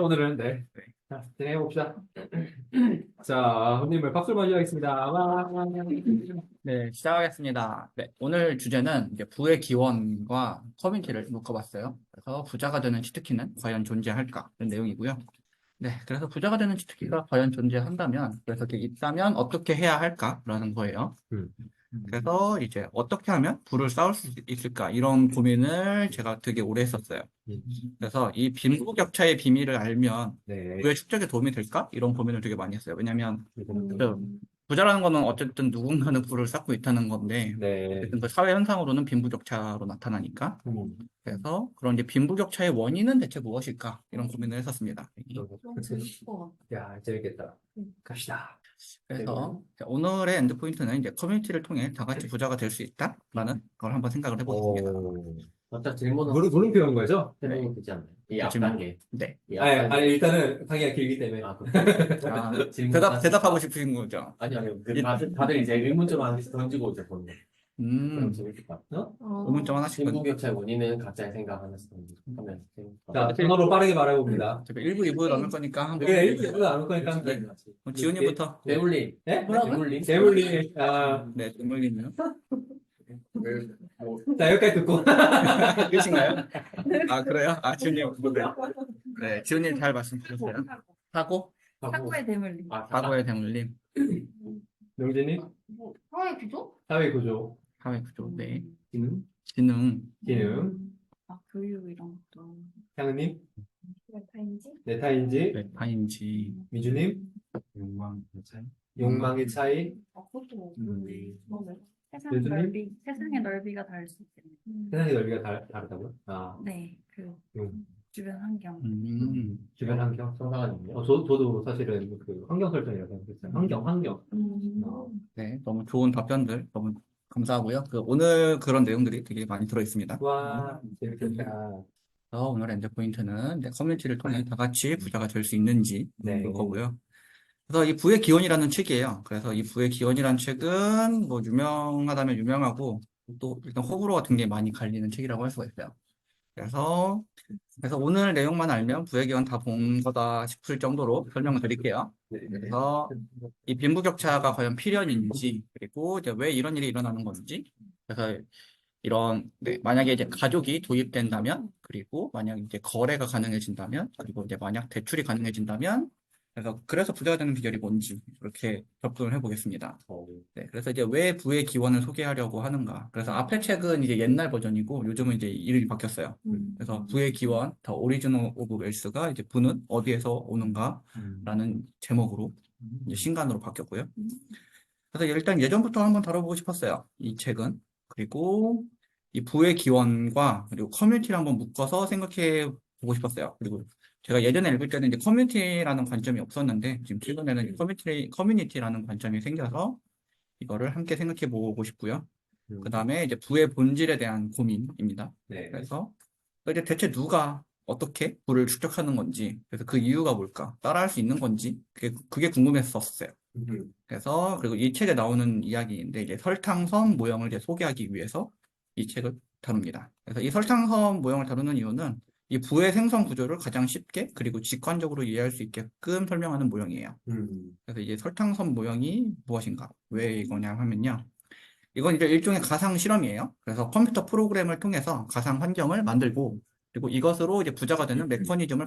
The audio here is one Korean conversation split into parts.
오늘은 자, 진행해 봅시다. 자, 손님을 박수를 맞이하겠습니다. 와. 네, 시작하겠습니다. 네, 오늘 주제는 이제 부의 기원과 커뮤니티를 묶어봤어요. 그래서 부자가 되는 치트키는 과연 존재할까? 이런 내용이고요. 네, 그래서 부자가 되는 치트키가 과연 존재한다면, 그래서 이게 있다면 어떻게 해야 할까라는 거예요. 음. 그래서 이제 어떻게 하면 부를 쌓을 수 있을까? 이런 고민을 제가 되게 오래 했었어요. 음. 그래서 이 빈부격차의 비밀을 알면 네. 부의 축적에 도움이 될까? 이런 고민을 되게 많이 했어요. 왜냐면 음. 부자라는 거는 어쨌든 누군가는 부를 쌓고 있다는 건데 네. 어쨌든 그 사회 현상으로는 빈부격차로 나타나니까 음. 그래서 그런 이제 빈부격차의 원인은 대체 무엇일까? 이런 고민을 했었습니다. 야, 재밌겠다. 갑시다. 그래서 오늘의 엔드포인트는 이제 커뮤니티를 통해 다 같이 부자가 될 수 있다라는 걸 한번 생각을 해보겠습니다. 어차 질문은 물음표인 거죠? 해보면 되지 않나요? 이 질문. 앞단계. 네. 이 아니, 앞단계. 일단은 강의가 길기 때문에. 아, 자, 질문 대답하고 싶으신 거죠? 아니요. 다들 이제 의문점 하나씩 던지고 이제 보는 거. 그럼 재밌을 것 같아. 의문점 하나씩 빈부격차의 원인은 각자의 생각하면서 하면 재밌을 것 자, 같아. 전화로 빠르게 말해봅니다. 어차피 1부, 2부 나눌 거니까 한번 이게 일주일도 안 올 거니까 함께. 그럼 지훈이부터. 대물림. 네? 대물림. 재물리. 네, 동물님요. 자, 여기까지 듣고. 끝인가요? 아, 그래요? 아, 지훈님. 네, 지훈님 잘 말씀 주셨어요. 사고? 사고의 대물림. 사고의 대물림. 명진이? 사회 구조? 사회 구조. 사회 구조. 네. 기능. 기능. 기능. 교육 이런 것도. 향은님? 메타인지? 네타인지. 메타인지. 미주님? 욕망. 욕망의 차이. 그것도 교수님? 세상의 넓이가 다를 수 있겠네요. 세상의 넓이가 다르다고요? 네, 음. 주변 환경. 주변 환경. 상상하는요. 저도 사실은 그 환경 설정이라고 생각했어요. 환경. 네, 너무 좋은 답변들 너무 감사하고요. 오늘 그런 내용들이 되게 많이 들어있습니다. 와, 재밌겠다. 그래서 오늘 엔드 포인트는 이제 커뮤니티를 통해 다 같이 부자가 될 수 있는지 네. 그거고요. 그래서 이 부의 기원이라는 책이에요. 그래서 이 부의 기원이라는 책은 뭐 유명하다면 유명하고 또 일단 호불호가 굉장히 많이 갈리는 책이라고 할 수가 있어요. 그래서 오늘 내용만 알면 부의 기원 다 본 거다 싶을 정도로 설명을 드릴게요. 그래서 이 빈부격차가 과연 필연인지 그리고 이제 왜 이런 일이 일어나는 건지 그래서 만약에 이제 가족이 도입된다면 그리고 만약 이제 거래가 가능해진다면 그리고 이제 만약 대출이 가능해진다면 그래서 부자가 되는 비결이 뭔지 이렇게 접근을 해보겠습니다. 네, 그래서 이제 왜 부의 기원을 소개하려고 하는가. 그래서 앞에 책은 이제 옛날 버전이고 요즘은 이제 이름이 바뀌었어요. 그래서 부의 기원, 더 오리지널 오브 웰스가 이제 부는 어디에서 오는가라는 제목으로 이제 신간으로 바뀌었고요. 그래서 일단 예전부터 한번 다뤄보고 싶었어요. 이 책은. 그리고 이 부의 기원과 그리고 커뮤니티를 한번 묶어서 생각해 보고 싶었어요. 그리고 제가 예전에 읽을 때는 이제 커뮤니티라는 관점이 없었는데 지금 최근에는 커뮤니티라는 관점이 생겨서 이거를 함께 생각해 보고 싶고요. 그 다음에 이제 부의 본질에 대한 고민입니다. 네. 그래서 이제 대체 누가 어떻게 부를 축적하는 건지, 그래서 그 이유가 뭘까, 따라할 수 있는 건지, 그게 궁금했었어요. 그래서 그리고 이 책에 나오는 이야기인데 이제 설탕섬 모형을 이제 소개하기 위해서 이 책을 다룹니다. 그래서 이 설탕섬 모형을 다루는 이유는 이 부의 생성 구조를 가장 쉽게 그리고 직관적으로 이해할 수 있게끔 설명하는 모형이에요. 그래서 이제 설탕섬 모형이 무엇인가? 왜 이거냐 하면요. 이건 이제 일종의 가상 실험이에요. 그래서 컴퓨터 프로그램을 통해서 가상 환경을 만들고 그리고 이것으로 이제 부자가 되는 메커니즘을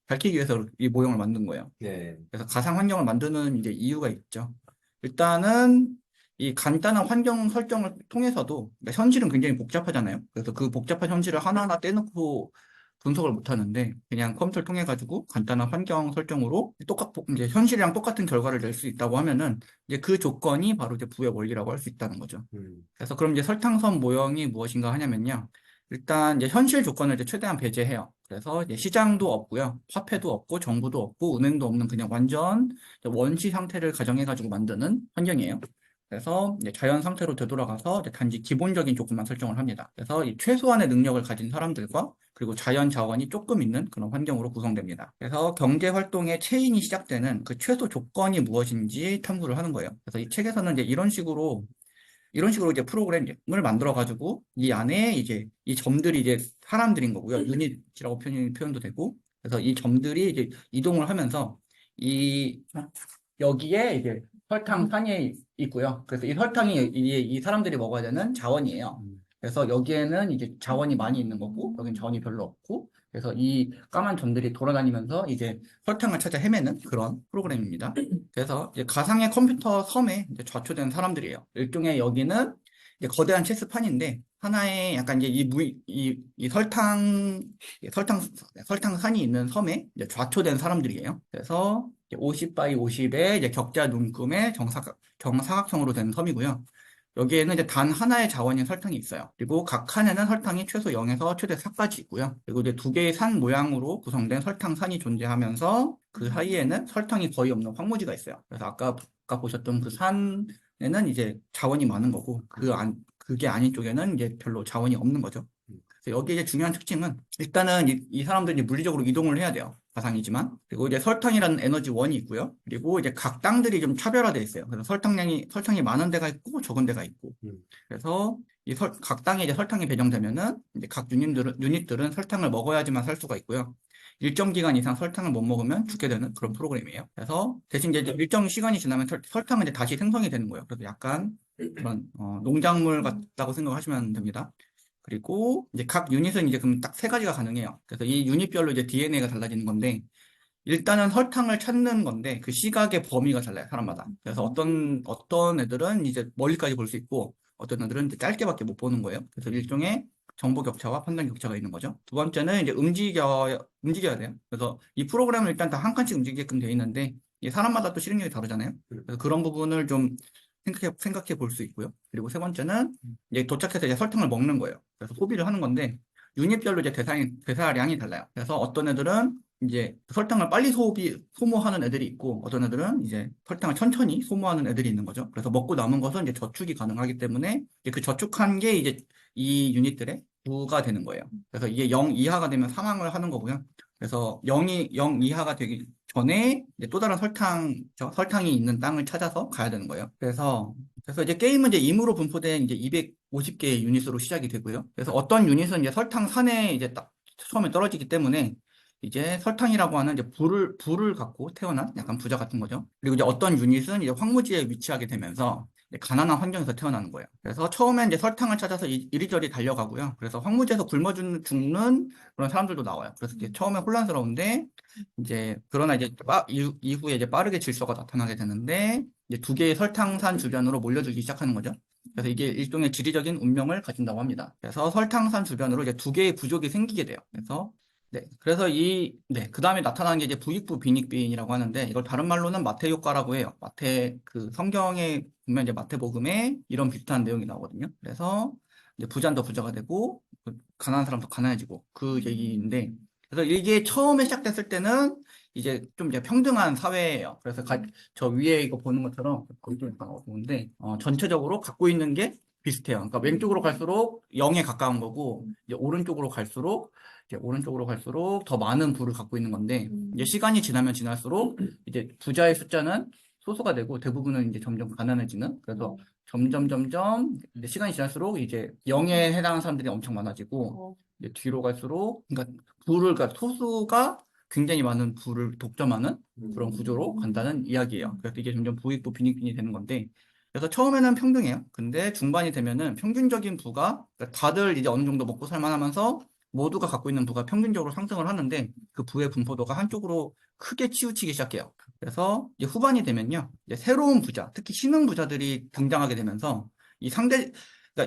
밝히기 위해서 이 모형을 만든 거예요. 네. 그래서 가상 환경을 만드는 이제 이유가 있죠. 일단은 이 간단한 환경 설정을 통해서도 그러니까 현실은 굉장히 복잡하잖아요. 그래서 그 복잡한 현실을 하나하나 떼놓고 분석을 못 하는데 그냥 컴퓨터를 통해 가지고 간단한 환경 설정으로 이제 현실이랑 똑같은 결과를 낼 수 있다고 하면은 이제 그 조건이 바로 이제 부의 원리라고 할 수 있다는 거죠. 그래서 그럼 이제 설탕섬 모형이 무엇인가 하냐면요. 일단 이제 현실 조건을 이제 최대한 배제해요. 그래서 이제 시장도 없고요. 화폐도 없고 정부도 없고 은행도 없는 그냥 완전 원시 상태를 가정해가지고 만드는 환경이에요. 그래서 이제 자연 상태로 되돌아가서 이제 단지 기본적인 조건만 설정을 합니다. 그래서 이 최소한의 능력을 가진 사람들과 그리고 자연 자원이 조금 있는 그런 환경으로 구성됩니다. 그래서 경제 활동의 체인이 시작되는 그 최소 조건이 무엇인지 탐구를 하는 거예요. 그래서 이 책에서는 이제 이런 식으로 이제 프로그램을 만들어가지고 이 안에 이제 이 점들이 이제 사람들인 거고요. 유닛이라고 표현도 되고 그래서 이 점들이 이제 이동을 하면서 이 여기에 이제 설탕산이 있고요. 그래서 이 설탕이 이 사람들이 먹어야 되는 자원이에요. 그래서 여기에는 이제 자원이 많이 있는 거고, 여기는 자원이 별로 없고, 그래서 이 까만 점들이 돌아다니면서 이제 설탕을 찾아 헤매는 그런 프로그램입니다. 그래서 이제 가상의 컴퓨터 섬에 이제 좌초된 사람들이에요. 일종의 여기는 이제 거대한 체스판인데, 하나의 약간 이제 이 설탕산이 있는 섬에 이제 좌초된 사람들이에요. 그래서 50 바이 50의 이제 격자 눈금의 정사각형으로 된 섬이고요. 여기에는 이제 단 하나의 자원인 설탕이 있어요. 그리고 각 칸에는 설탕이 최소 0에서 최대 4까지 있고요. 그리고 이제 두 개의 산 모양으로 구성된 설탕산이 존재하면서 그 사이에는 설탕이 거의 없는 황무지가 있어요. 그래서 아까 보셨던 그 산에는 이제 자원이 많은 거고 그게 아닌 쪽에는 이제 별로 자원이 없는 거죠. 그래서 여기 이제 중요한 특징은 일단은 이 사람들이 물리적으로 이동을 해야 돼요. 가상이지만. 그리고 이제 설탕이라는 에너지 원이 있고요. 그리고 이제 각 땅들이 좀 차별화되어 있어요. 그래서 설탕이 많은 데가 있고 적은 데가 있고. 그래서 각 땅에 이제 설탕이 배정되면은 이제 각 유닛들은 설탕을 먹어야지만 살 수가 있고요. 일정 기간 이상 설탕을 못 먹으면 죽게 되는 그런 프로그램이에요. 그래서 대신 이제 일정 시간이 지나면 설탕은 이제 다시 생성이 되는 거예요. 그래서 약간 그런 농작물 같다고 생각하시면 됩니다. 그리고 이제 각 유닛은 이제 그럼 딱 세 가지가 가능해요. 그래서 이 유닛별로 이제 DNA가 달라지는 건데 일단은 설탕을 찾는 건데 그 시각의 범위가 달라요, 사람마다. 그래서 어떤 애들은 이제 멀리까지 볼 수 있고 어떤 애들은 이제 짧게밖에 못 보는 거예요. 그래서 일종의 정보 격차와 판단 격차가 있는 거죠. 두 번째는 이제 움직여야 돼요. 그래서 이 프로그램을 일단 다 한 칸씩 움직이게끔 되어 있는데 이 사람마다 또 실행력이 다르잖아요. 그래서 그런 부분을 좀 생각해 볼 수 있고요. 그리고 세 번째는 이제 도착해서 이제 설탕을 먹는 거예요. 그래서 소비를 하는 건데 유닛별로 이제 대사량이 달라요. 그래서 어떤 애들은 이제 설탕을 빨리 소모하는 애들이 있고 어떤 애들은 이제 설탕을 천천히 소모하는 애들이 있는 거죠. 그래서 먹고 남은 것은 이제 저축이 가능하기 때문에 이제 그 저축한 게 이제 이 유닛들의 부가 되는 거예요. 그래서 이게 0 이하가 되면 사망을 하는 거고요. 그래서 0 이하가 되기 전에 이제 또 다른 설탕이 있는 땅을 찾아서 가야 되는 거예요. 그래서 이제 게임은 이제 임으로 분포된 이제 250개의 유닛으로 시작이 되고요. 그래서 어떤 유닛은 이제 설탕산에 이제 딱 처음에 떨어지기 때문에 이제 설탕이라고 하는 이제 불을 갖고 태어난 약간 부자 같은 거죠. 그리고 이제 어떤 유닛은 이제 황무지에 위치하게 되면서 이제 가난한 환경에서 태어나는 거예요. 그래서 처음엔 이제 설탕을 찾아서 이리저리 달려가고요. 그래서 황무지에서 죽는 그런 사람들도 나와요. 그래서 이제 처음에 혼란스러운데 이제 그러나 이제 이후에 이제 빠르게 질서가 나타나게 되는데 이제 두 개의 설탕산 주변으로 몰려들기 시작하는 거죠. 그래서 이게 일종의 지리적인 운명을 가진다고 합니다. 그래서 설탕산 주변으로 이제 두 개의 부족이 생기게 돼요. 그래서 그 다음에 나타나는 게 이제 부익부 빈익빈이라고 하는데, 이걸 다른 말로는 마태 효과라고 해요. 성경에 보면 이제 마태복음에 이런 비슷한 내용이 나오거든요. 그래서 이제 부자는 더 부자가 되고, 가난한 사람도 가난해지고, 그 얘기인데, 그래서 이게 처음에 시작됐을 때는 이제 좀 이제 평등한 사회예요. 그래서 저 위에 이거 보는 것처럼, 거기 좀 약간 어두운데, 전체적으로 갖고 있는 게 비슷해요. 그러니까 왼쪽으로 갈수록 0에 가까운 거고, 이제 오른쪽으로 갈수록 더 많은 부를 갖고 있는 건데, 이제 시간이 지나면 지날수록 이제 부자의 숫자는 소수가 되고 대부분은 이제 점점 가난해지는, 그래서 점점 이제 시간이 지날수록 이제 0에 해당하는 사람들이 엄청 많아지고, 이제 뒤로 갈수록, 그러니까 소수가 굉장히 많은 부를 독점하는 그런 구조로 간다는 이야기예요. 그래서 이게 점점 부익부 빈익빈이 되는 건데, 그래서 처음에는 평등해요. 근데 중반이 되면은 평균적인 부가, 그러니까 다들 이제 어느 정도 먹고 살만하면서 모두가 갖고 있는 부가 평균적으로 상승을 하는데 그 부의 분포도가 한쪽으로 크게 치우치기 시작해요. 그래서 이제 후반이 되면요, 이제 새로운 부자, 특히 신흥 부자들이 등장하게 되면서 그러니까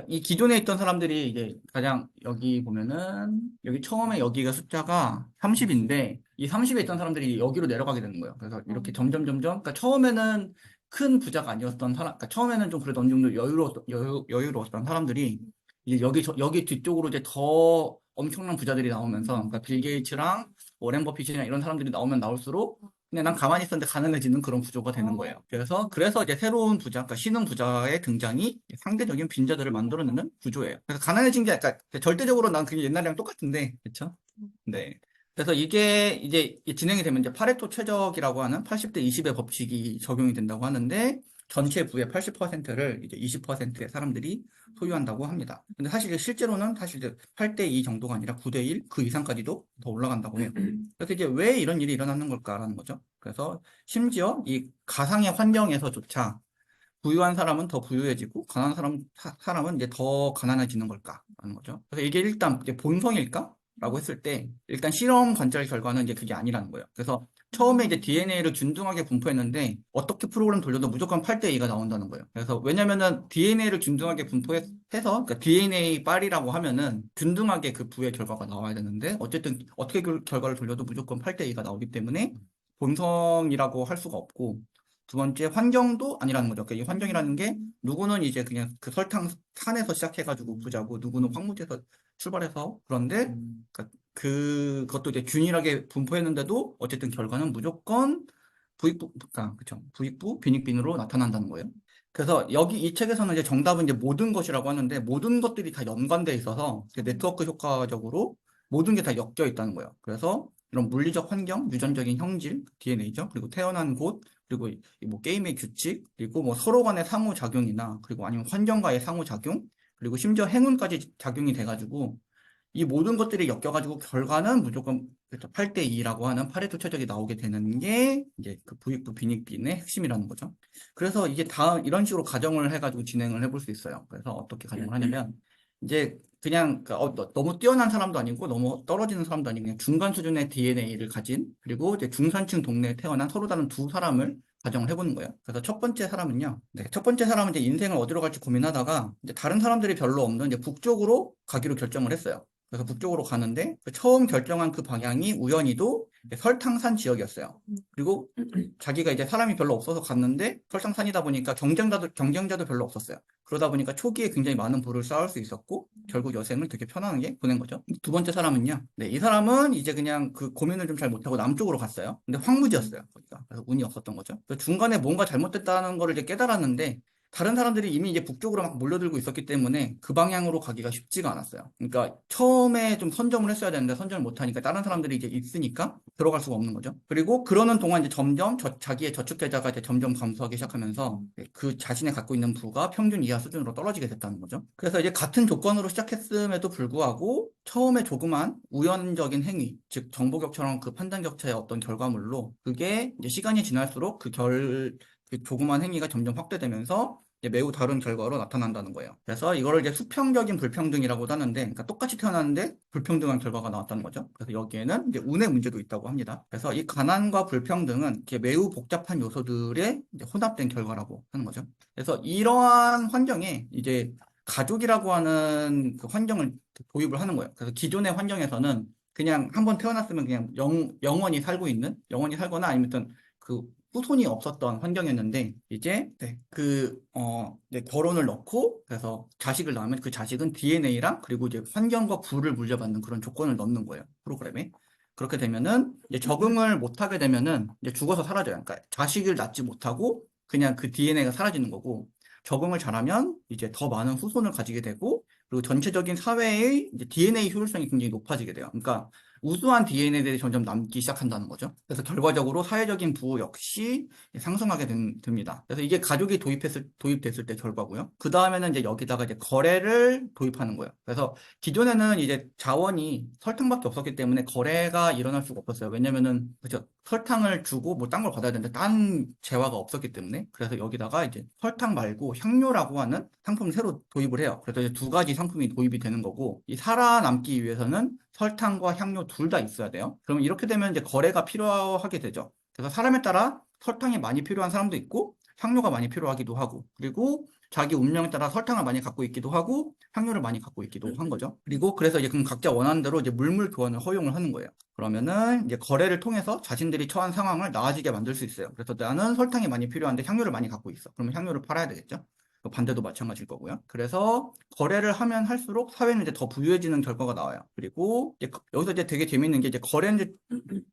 이 기존에 있던 사람들이 이제 가장 여기 보면은 여기 처음에 여기가 숫자가 30인데 이 30에 있던 사람들이 여기로 내려가게 되는 거예요. 그래서 이렇게 점점 그러니까 처음에는 큰 부자가 아니었던 그러니까 처음에는 좀 그래도 어느 정도 여유로웠던 사람들이 이제 여기 뒤쪽으로 이제 더 엄청난 부자들이 나오면서, 그러니까 빌 게이츠랑 워렌 버핏이나 이런 사람들이 나오면 나올수록 그냥 난 가만히 있었는데 가난해지는 그런 구조가 되는 거예요. 그래서 이제 새로운 부자, 그러니까 신흥 부자의 등장이 상대적인 빈자들을 만들어내는 구조예요. 그래서 가난해진 게 약간 절대적으로 난 그게 옛날이랑 똑같은데, 그렇죠? 네. 그래서 이게 이제 진행이 되면 이제 파레토 최적이라고 하는 80대 20의 법칙이 적용이 된다고 하는데, 전체 부의 80%를 이제 20%의 사람들이 소유한다고 합니다. 근데 사실 실제로는 사실 이제 8대 2 정도가 아니라 9대 1, 그 이상까지도 더 올라간다고 해요. 그래서 이제 왜 이런 일이 일어나는 걸까라는 거죠. 그래서 심지어 이 가상의 환경에서조차 부유한 사람은 더 부유해지고 가난한 사람은 이제 더 가난해지는 걸까라는 거죠. 그래서 이게 일단 이제 본성일까? 라고 했을 때 일단 실험 관찰 결과는 이제 그게 아니라는 거예요. 그래서 처음에 이제 DNA를 균등하게 분포했는데 어떻게 프로그램 돌려도 무조건 8대 2가 나온다는 거예요. 그래서 왜냐면은 DNA를 균등하게 분포해서 그러니까 DNA 빨이라고 하면은 균등하게 그 부의 결과가 나와야 되는데 어쨌든 어떻게 그 결과를 돌려도 무조건 8대 2가 나오기 때문에 본성이라고 할 수가 없고 두 번째 환경도 아니라는 거죠. 그러니까 이 환경이라는 게 누구는 이제 그냥 그 설탕 산에서 시작해가지고 부자고 누구는 황무지에서 출발해서 그런데 그러니까 그것도 이제 균일하게 분포했는데도 어쨌든 결과는 무조건 부익부, 그쵸. 부익부, 빈익빈으로 나타난다는 거예요. 그래서 여기 이 책에서는 이제 정답은 이제 모든 것이라고 하는데 모든 것들이 다 연관돼 있어서 네트워크 효과적으로 모든 게 다 엮여 있다는 거예요. 그래서 이런 물리적 환경, 유전적인 형질, DNA죠. 그리고 태어난 곳, 그리고 이뭐 게임의 규칙, 그리고 뭐 서로 간의 상호작용이나 그리고 아니면 환경과의 상호작용, 그리고 심지어 행운까지 작용이 돼가지고 이 모든 것들이 엮여가지고 결과는 무조건 8대 2라고 하는 파레토 최적이 나오게 되는 게 이제 그 부익부 빈익빈의 핵심이라는 거죠. 그래서 이게 다음 이런 식으로 가정을 해가지고 진행을 해볼 수 있어요. 그래서 어떻게 가정을 하냐면 이제 그냥 너무 뛰어난 사람도 아니고 너무 떨어지는 사람도 아니고 그냥 중간 수준의 DNA를 가진 그리고 이제 중산층 동네에 태어난 서로 다른 두 사람을 가정을 해보는 거예요. 그래서 첫 번째 사람은요. 네, 첫 번째 사람은 이제 인생을 어디로 갈지 고민하다가 이제 다른 사람들이 별로 없는 이제 북쪽으로 가기로 결정을 했어요. 그래서 북쪽으로 가는데 처음 결정한 그 방향이 우연히도 설탕산 지역이었어요. 그리고 자기가 이제 사람이 별로 없어서 갔는데 설탕산이다 보니까 경쟁자도 별로 없었어요. 그러다 보니까 초기에 굉장히 많은 부를 쌓을 수 있었고 결국 여생을 되게 편안하게 보낸 거죠. 두 번째 사람은요. 네, 이 사람은 이제 그냥 그 고민을 좀 잘 못하고 남쪽으로 갔어요. 근데 황무지였어요. 거기가. 그래서 운이 없었던 거죠. 그래서 중간에 뭔가 잘못됐다는 거를 이제 깨달았는데 다른 사람들이 이미 이제 북쪽으로 막 몰려들고 있었기 때문에 그 방향으로 가기가 쉽지가 않았어요. 그러니까 처음에 좀 선점을 했어야 되는데 선점을 못하니까 다른 사람들이 이제 있으니까 들어갈 수가 없는 거죠. 그리고 그러는 동안 이제 점점 자기의 저축계좌가 이제 점점 감소하기 시작하면서 그 자신의 갖고 있는 부가 평균 이하 수준으로 떨어지게 됐다는 거죠. 그래서 이제 같은 조건으로 시작했음에도 불구하고 처음에 조그만 우연적인 행위, 즉 정보격처럼 그 판단 격차의 어떤 결과물로 그게 이제 시간이 지날수록 그 조그만 행위가 점점 확대되면서 이제 매우 다른 결과로 나타난다는 거예요. 그래서 이거를 이제 수평적인 불평등이라고도 하는데, 그러니까 똑같이 태어났는데 불평등한 결과가 나왔다는 거죠. 그래서 여기에는 이제 운의 문제도 있다고 합니다. 그래서 이 가난과 불평등은 이렇게 매우 복잡한 요소들의 이제 혼합된 결과라고 하는 거죠. 그래서 이러한 환경에 이제 가족이라고 하는 그 환경을 도입을 하는 거예요. 그래서 기존의 환경에서는 그냥 한번 태어났으면 그냥 영원히 살거나 아니면 그 후손이 없었던 환경이었는데 이제 이제 결혼을 넣고 그래서 자식을 낳으면 그 자식은 DNA랑 그리고 이제 환경과 부를 물려받는 그런 조건을 넣는 거예요 프로그램에. 그렇게 되면은 이제 적응을 못하게 되면은 이제 죽어서 사라져요. 그러니까 자식을 낳지 못하고 그냥 그 DNA가 사라지는 거고 적응을 잘하면 이제 더 많은 후손을 가지게 되고 그리고 전체적인 사회의 이제 DNA 효율성이 굉장히 높아지게 돼요. 그러니까 우수한 DNA들이 점점 남기 시작한다는 거죠. 그래서 결과적으로 사회적인 부호 역시 상승하게 됩니다. 그래서 이게 가족이 도입됐을 때 결과고요. 그 다음에는 이제 여기다가 이제 거래를 도입하는 거예요. 그래서 기존에는 이제 자원이 설탕밖에 없었기 때문에 거래가 일어날 수가 없었어요. 왜냐면은 그죠 설탕을 주고 뭐 딴 걸 받아야 되는데 딴 재화가 없었기 때문에 그래서 여기다가 이제 설탕 말고 향료라고 하는 상품을 새로 도입을 해요. 그래서 이제 두 가지 상품이 도입이 되는 거고 이 살아남기 위해서는 설탕과 향료 둘 다 있어야 돼요. 그러면 이렇게 되면 이제 거래가 필요하게 되죠. 그래서 사람에 따라 설탕이 많이 필요한 사람도 있고 향료가 많이 필요하기도 하고 그리고 자기 운명에 따라 설탕을 많이 갖고 있기도 하고 향료를 많이 갖고 있기도 한 거죠. 그리고 그래서 이제 그럼 각자 원하는 대로 이제 물물 교환을 허용을 하는 거예요. 그러면은 이제 거래를 통해서 자신들이 처한 상황을 나아지게 만들 수 있어요. 그래서 나는 설탕이 많이 필요한데 향료를 많이 갖고 있어. 그러면 향료를 팔아야 되겠죠. 반대도 마찬가지일 거고요. 그래서 거래를 하면 할수록 사회는 이제 더 부유해지는 결과가 나와요. 그리고 이제 여기서 이제 되게 재밌는 게 이제 거래는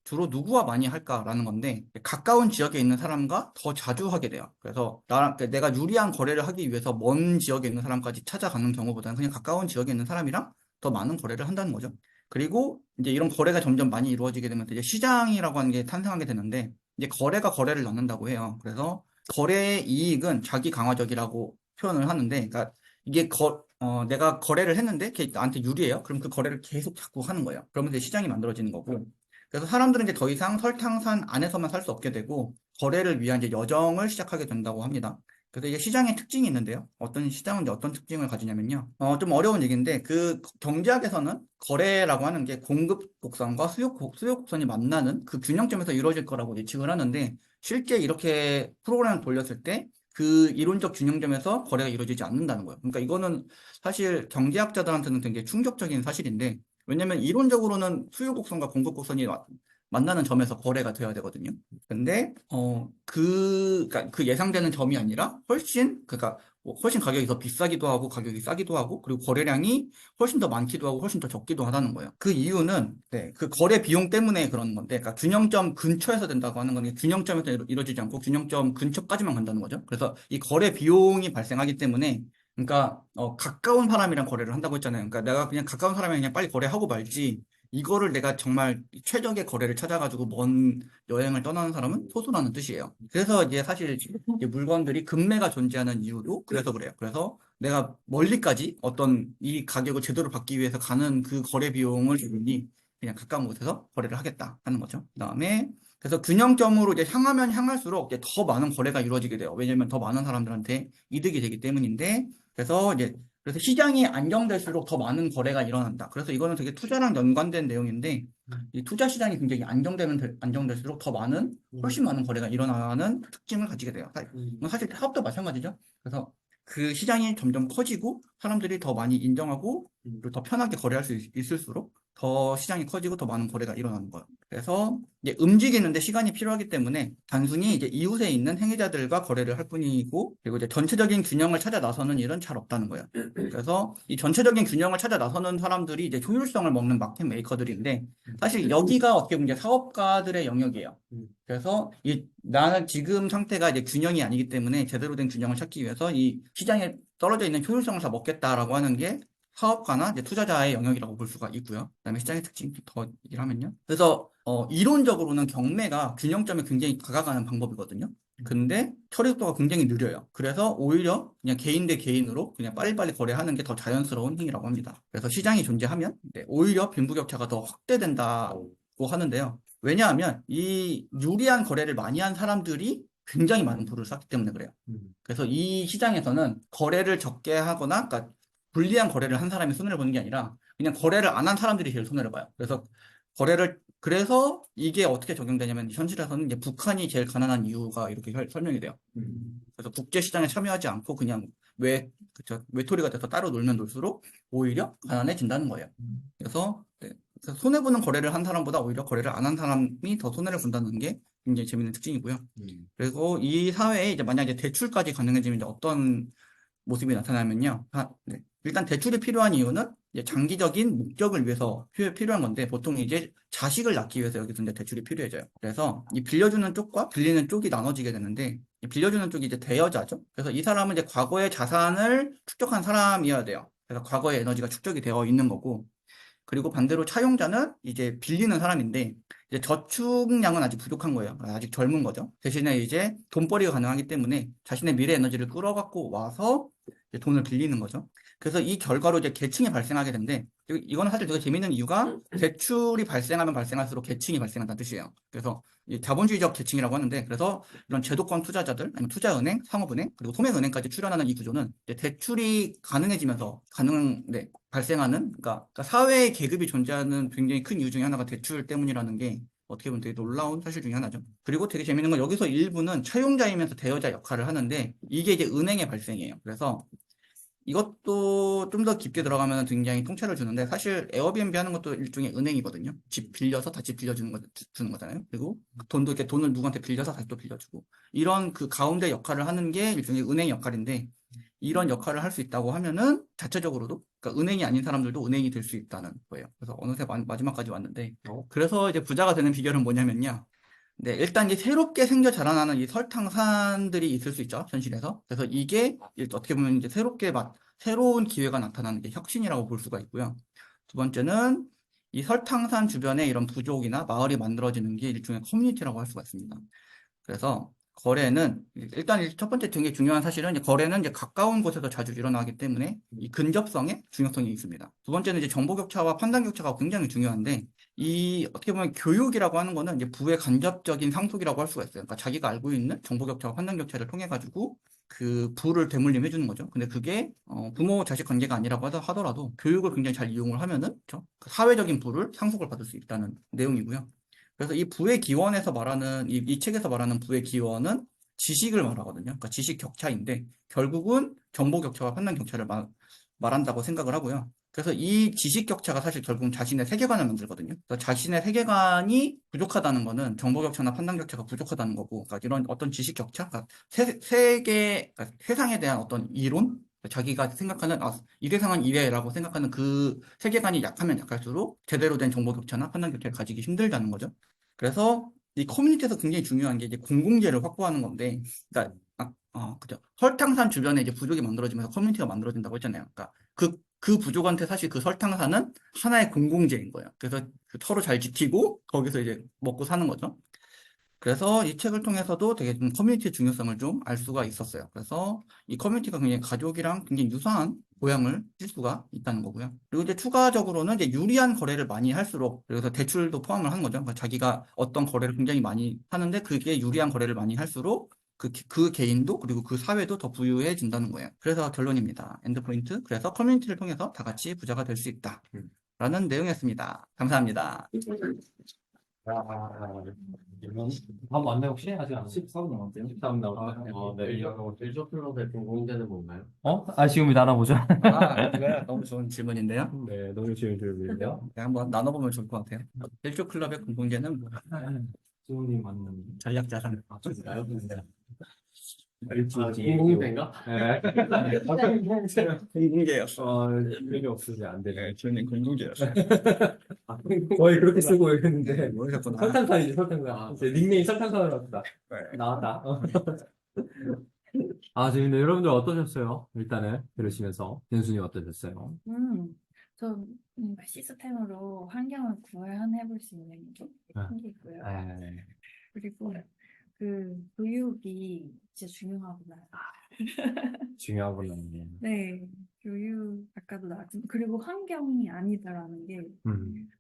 주로 누구와 많이 할까라는 건데 가까운 지역에 있는 사람과 더 자주 하게 돼요. 그래서 내가 유리한 거래를 하기 위해서 먼 지역에 있는 사람까지 찾아가는 경우보다는 그냥 가까운 지역에 있는 사람이랑 더 많은 거래를 한다는 거죠. 그리고 이제 이런 거래가 점점 많이 이루어지게 되면 이제 시장이라고 하는 게 탄생하게 되는데 이제 거래가 거래를 낳는다고 해요. 그래서 거래 이익은 자기 강화적이라고 표현을 하는데, 그러니까 이게 내가 거래를 했는데 걔 나한테 유리해요. 그럼 그 거래를 계속 자꾸 하는 거예요. 그러면서 시장이 만들어지는 거고. 그래서 사람들은 이제 더 이상 설탕산 안에서만 살 수 없게 되고 거래를 위한 이제 여정을 시작하게 된다고 합니다. 그래서 이게 시장의 특징이 있는데요. 어떤 시장은 이제 어떤 특징을 가지냐면요. 좀 어려운 얘기인데 그 경제학에서는 거래라고 하는 게 공급 곡선과 수요 곡선이 만나는 그 균형점에서 이루어질 거라고 예측을 하는데 실제 이렇게 프로그램을 돌렸을 때 그 이론적 균형점에서 거래가 이루어지지 않는다는 거예요. 그러니까 이거는 사실 경제학자들한테는 굉장히 충격적인 사실인데 왜냐면 이론적으로는 수요 곡선과 공급 곡선이 만나는 점에서 거래가 돼야 되거든요. 근데 그러니까 그 예상되는 점이 아니라 그러니까 훨씬 가격이 더 비싸기도 하고 가격이 싸기도 하고 그리고 거래량이 훨씬 더 많기도 하고 훨씬 더 적기도 하다는 거예요. 그 이유는 그 거래 비용 때문에 그런 건데, 그러니까 균형점 근처에서 된다고 하는 건 균형점에서 이루어지지 않고 균형점 근처까지만 간다는 거죠. 그래서 이 거래 비용이 발생하기 때문에 그러니까 가까운 사람이랑 거래를 한다고 했잖아요. 그러니까 내가 그냥 가까운 사람이랑 그냥 빨리 거래하고 말지 이거를 내가 정말 최적의 거래를 찾아가지고 먼 여행을 떠나는 사람은 소수라는 뜻이에요. 그래서 이제 사실 이제 물건들이 급매가 존재하는 이유도 그래서 그래요. 그래서 내가 멀리까지 어떤 이 가격을 제대로 받기 위해서 가는 그 거래 비용을 주니 그냥 가까운 곳에서 거래를 하겠다 하는 거죠. 그다음에 그래서 균형점으로 이제 향하면 향할수록 이제 더 많은 거래가 이루어지게 돼요. 왜냐면 더 많은 사람들한테 이득이 되기 때문인데 그래서 시장이 안정될수록 더 많은 거래가 일어난다. 그래서 이거는 되게 투자랑 연관된 내용인데 이 투자 시장이 굉장히 안정될수록 더 많은 훨씬 많은 거래가 일어나는 특징을 가지게 돼요. 사실 사업도 마찬가지죠. 그래서 그 시장이 점점 커지고 사람들이 더 많이 인정하고 그리고 더 편하게 거래할 수 있을수록 더 시장이 커지고 더 많은 거래가 일어나는 거예요. 그래서 이제 움직이는데 시간이 필요하기 때문에 단순히 이제 이웃에 있는 행위자들과 거래를 할 뿐이고 그리고 이제 전체적인 균형을 찾아 나서는 일은 잘 없다는 거예요. 그래서 이 전체적인 균형을 찾아 나서는 사람들이 이제 효율성을 먹는 마켓 메이커들인데 사실 여기가 어떻게 보면 이제 사업가들의 영역이에요. 그래서 나는 지금 상태가 이제 균형이 아니기 때문에 제대로 된 균형을 찾기 위해서 이 시장에 떨어져 있는 효율성을 다 먹겠다라고 하는 게 사업가나 이제 투자자의 영역이라고 볼 수가 있고요. 그다음에 시장의 특징 더 얘기를 하면요. 그래서 이론적으로는 경매가 균형점에 굉장히 다가가는 방법이거든요. 근데 처리 속도가 굉장히 느려요. 그래서 오히려 그냥 개인 대 개인으로 그냥 빨리빨리 거래하는 게 더 자연스러운 행위라고 합니다. 그래서 시장이 존재하면 오히려 빈부격차가 더 확대된다고 하는데요. 왜냐하면 이 유리한 거래를 많이 한 사람들이 굉장히 많은 부를 쌓기 때문에 그래요. 그래서 이 시장에서는 거래를 적게 하거나, 그러니까 불리한 거래를 한 사람이 손해를 보는 게 아니라 그냥 거래를 안 한 사람들이 제일 손해를 봐요. 그래서 이게 어떻게 적용되냐면 현실에서는 이제 북한이 제일 가난한 이유가 이렇게 설명이 돼요. 그래서 국제 시장에 참여하지 않고 그냥 외톨이가 돼서 따로 놀면 놀수록 오히려 가난해진다는 거예요. 그래서 손해 보는 거래를 한 사람보다 오히려 거래를 안 한 사람이 더 손해를 본다는 게 굉장히 재밌는 특징이고요. 그리고 이 사회에 이제 만약에 대출까지 가능해지면 이제 어떤 모습이 나타나면요. 일단 대출이 필요한 이유는 이제 장기적인 목적을 위해서 필요한 건데 보통 이제 자식을 낳기 위해서 여기서 이제 대출이 필요해져요. 그래서 이 빌려주는 쪽과 빌리는 쪽이 나눠지게 되는데 이 빌려주는 쪽이 이제 대여자죠. 그래서 이 사람은 이제 과거의 자산을 축적한 사람이어야 돼요. 그래서 과거의 에너지가 축적이 되어 있는 거고 그리고 반대로 차용자는 이제 빌리는 사람인데 이제 저축량은 아직 부족한 거예요. 아직 젊은 거죠. 대신에 이제 돈벌이가 가능하기 때문에 자신의 미래 에너지를 끌어갖고 와서 이제 돈을 빌리는 거죠. 그래서 이 결과로 이제 계층이 발생하게 되는데 이거는 사실 되게 재밌는 이유가 대출이 발생하면 발생할수록 계층이 발생한다는 뜻이에요. 그래서 이 자본주의적 계층이라고 하는데 그래서 이런 제도권 투자자들, 아니면 투자은행, 상업은행, 그리고 소매은행까지 출연하는 이 구조는 이제 대출이 가능해지면서 발생하는 그러니까 사회의 계급이 존재하는 굉장히 큰 이유 중에 하나가 대출 때문이라는 게 어떻게 보면 되게 놀라운 사실 중에 하나죠. 그리고 되게 재밌는 건 여기서 일부는 차용자이면서 대여자 역할을 하는데 이게 이제 은행의 발생이에요. 그래서 이것도 좀 더 깊게 들어가면 굉장히 통찰을 주는데 사실 에어비앤비 하는 것도 일종의 은행이거든요. 집 빌려서 다시 빌려주는 주는 거잖아요. 그리고 돈도 이렇게 돈을 누구한테 빌려서 다시 또 빌려주고 이런 그 가운데 역할을 하는 게 일종의 은행 역할인데 이런 역할을 할 수 있다고 하면은 자체적으로도 그러니까 은행이 아닌 사람들도 은행이 될 수 있다는 거예요. 그래서 어느새 마지막까지 왔는데 그래서 이제 부자가 되는 비결은 뭐냐면요. 일단 이제 새롭게 생겨 자라나는 이 설탕산들이 있을 수 있죠, 현실에서. 그래서 이게 어떻게 보면 이제 새로운 기회가 나타나는 게 혁신이라고 볼 수가 있고요. 두 번째는 이 설탕산 주변에 이런 부족이나 마을이 만들어지는 게 일종의 커뮤니티라고 할 수가 있습니다. 그래서 거래는 일단 첫 번째 되게 중요한 사실은 이제 거래는 이제 가까운 곳에서 자주 일어나기 때문에 이 근접성의 중요성이 있습니다. 두 번째는 이제 정보 격차와 판단 격차가 굉장히 중요한데 이 어떻게 보면 교육이라고 하는 거는 이제 부의 간접적인 상속이라고 할 수가 있어요. 그러니까 자기가 알고 있는 정보 격차와 판단 격차를 통해 가지고 그 부를 대물림 해주는 거죠. 근데 그게 부모 자식 관계가 아니라고 하더라도 교육을 굉장히 잘 이용을 하면은 그렇죠? 그 사회적인 부를 상속을 받을 수 있다는 내용이고요. 그래서 이 부의 기원에서 말하는 이 책에서 말하는 부의 기원은 지식을 말하거든요. 그러니까 지식 격차인데 결국은 정보 격차와 판단 격차를 말한다고 생각을 하고요. 그래서 이 지식 격차가 사실 결국은 자신의 세계관을 만들거든요. 그래서 자신의 세계관이 부족하다는 거는 정보 격차나 판단 격차가 부족하다는 거고, 그러니까 이런 어떤 지식 격차, 그러니까 그러니까 세상에 대한 어떤 이론, 자기가 생각하는 이 세상은 이래라고 생각하는 그 세계관이 약하면 약할수록 제대로 된 정보 격차나 판단 격차를 가지기 힘들다는 거죠. 그래서 이 커뮤니티에서 굉장히 중요한 게 이제 공공재를 확보하는 건데, 그러니까 그죠. 설탕산 주변에 이제 부족이 만들어지면서 커뮤니티가 만들어진다고 했잖아요. 그러니까 그 부족한테 사실 그 설탕산은 하나의 공공재인 거예요. 그래서 그 서로 잘 지키고 거기서 이제 먹고 사는 거죠. 그래서 이 책을 통해서도 되게 좀 커뮤니티의 중요성을 좀 알 수가 있었어요. 그래서 이 커뮤니티가 굉장히 가족이랑 굉장히 유사한 모양을 띌 수가 있다는 거고요. 그리고 이제 추가적으로는 이제 유리한 거래를 많이 할수록, 그래서 대출도 포함을 하는 거죠. 그러니까 자기가 어떤 거래를 굉장히 많이 하는데 그게 유리한 거래를 많이 할수록 그 개인도 그리고 그 사회도 더 부유해진다는 거예요. 그래서 결론입니다. 엔드포인트. 그래서 커뮤니티를 통해서 다 같이 부자가 될 수 있다. 라는 내용이었습니다. 감사합니다. 밥 왔나요, 혹시? 아직 안 14분 남았대요. 14분 남았나요? 네. 일조 클럽의 공공재는 뭔가요? 지금 나눠보죠. 그거야 너무 좋은 질문인데요. 네, 너무 질문인데요. 네, 한번 나눠보면 좋을 것 같아요. 일조 클럽의 공공재는 뭐, 지훈님 맞는. 전략자산. 진짜요? 일주일이. 공공재인가? 네. 공공재요. 일이 없으지 안 되네. 네, 저는 공공재였어요. 거의 그렇게 쓰고 있는데. 모르셨구나. 설탕산이지, 설탕산. 제 닉네임 설탕산으로 합시다. 네. 나왔다. 재밌네. 여러분들 어떠셨어요? 일단은 들으시면서. 연순이 어떠셨어요? 저 시스템으로 환경을 구현해볼 수 있는 게 생기고요. 네. 그리고 그 교육이 진짜 중요하구나. 중요하구나. 네, 교육 아까도 나왔지만 그리고 환경이 아니다라는 게